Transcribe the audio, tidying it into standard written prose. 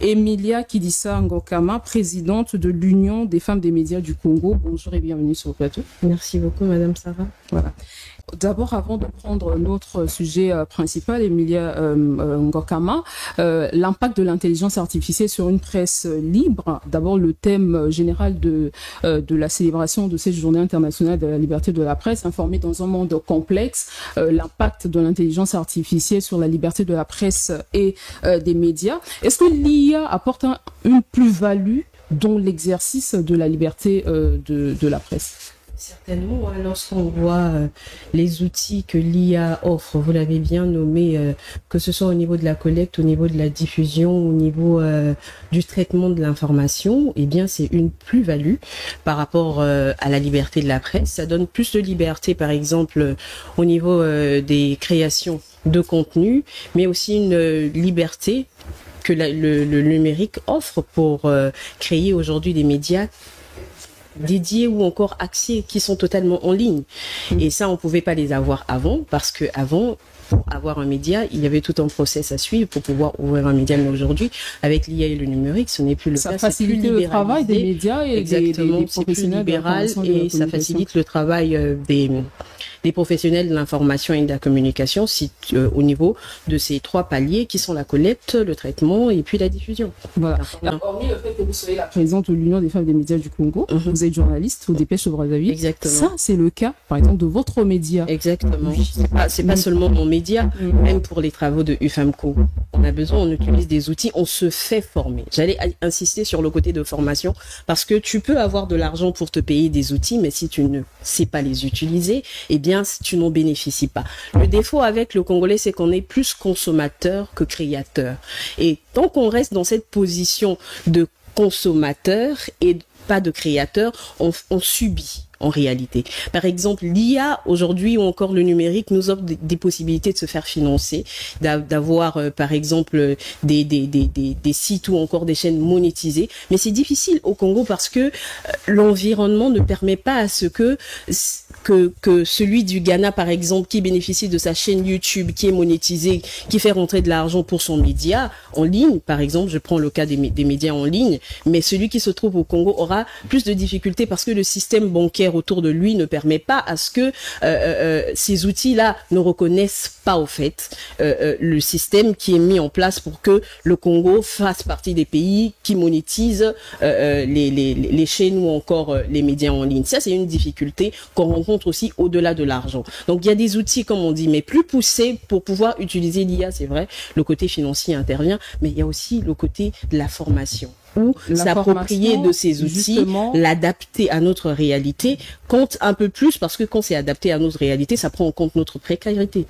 Emilia Kidissa Ngokama, présidente de l'Union des femmes des médias du Congo. Bonjour et bienvenue sur le plateau. Merci beaucoup, Madame Sarah. Voilà. D'abord, avant de prendre notre sujet principal, Emilia Ngokama, l'impact de l'intelligence artificielle sur une presse libre. D'abord, le thème général de la célébration de cette journée internationale de la liberté de la presse, informée dans un monde complexe, l'impact de l'intelligence artificielle sur la liberté de la presse et des médias. Est-ce que l'IA apporte une plus-value dans l'exercice de la liberté de la presse? Certainement, lorsqu'on voit les outils que l'IA offre, vous l'avez bien nommé, que ce soit au niveau de la collecte, au niveau de la diffusion, au niveau du traitement de l'information, eh bien c'est une plus-value par rapport à la liberté de la presse. Ça donne plus de liberté, par exemple, au niveau des créations de contenu, mais aussi une liberté que le numérique offre pour créer aujourd'hui des médias dédiés ou encore axés qui sont totalement en ligne. Et ça, on pouvait pas les avoir avant, parce que avant, pour avoir un média, il y avait tout un process à suivre pour pouvoir ouvrir un média. Mais aujourd'hui, avec l'IA et le numérique, ce n'est plus le cas. Ça facilite le travail des médias et des professionnels. C'est plus libéral et ça facilite le travail des professionnels de l'information et de la communication au niveau de ces trois paliers qui sont la collecte, le traitement et puis la diffusion. Voilà. Hormis le fait que vous soyez la présidente de l'Union des femmes des médias du Congo, vous êtes journaliste au Dépêche Brazzaville. Exactement. Ça, c'est le cas, par exemple, de votre média. Exactement. C'est pas seulement mon média, même pour les travaux de UFAMCO. On a besoin, on utilise des outils, on se fait former. J'allais insister sur le côté de formation parce que tu peux avoir de l'argent pour te payer des outils, mais si tu ne sais pas les utiliser, eh bien, tu n'en bénéficies pas. Le défaut avec le Congolais, c'est qu'on est plus consommateur que créateur. Et tant qu'on reste dans cette position de consommateur et pas de créateur, on subit en réalité. Par exemple, l'IA aujourd'hui ou encore le numérique nous offre des possibilités de se faire financer, d'avoir par exemple des sites ou encore des chaînes monétisées. Mais c'est difficile au Congo parce que l'environnement ne permet pas à ce que celui du Ghana, par exemple, qui bénéficie de sa chaîne YouTube, qui est monétisée, qui fait rentrer de l'argent pour son média en ligne, par exemple, je prends le cas des médias en ligne, mais celui qui se trouve au Congo aura plus de difficultés parce que le système bancaire autour de lui ne permet pas à ce que ces outils-là ne reconnaissent pas au fait le système qui est mis en place pour que le Congo fasse partie des pays qui monétisent les chaînes ou encore les médias en ligne. Ça, c'est une difficulté qu'on rencontre aussi au-delà de l'argent. Donc, il y a des outils, comme on dit, mais plus poussés pour pouvoir utiliser l'IA, c'est vrai, le côté financier intervient, mais il y a aussi le côté de la formation, ou s'approprier de ces outils, l'adapter à notre réalité, compte un peu plus parce que quand c'est adapté à notre réalité, ça prend en compte notre précarité.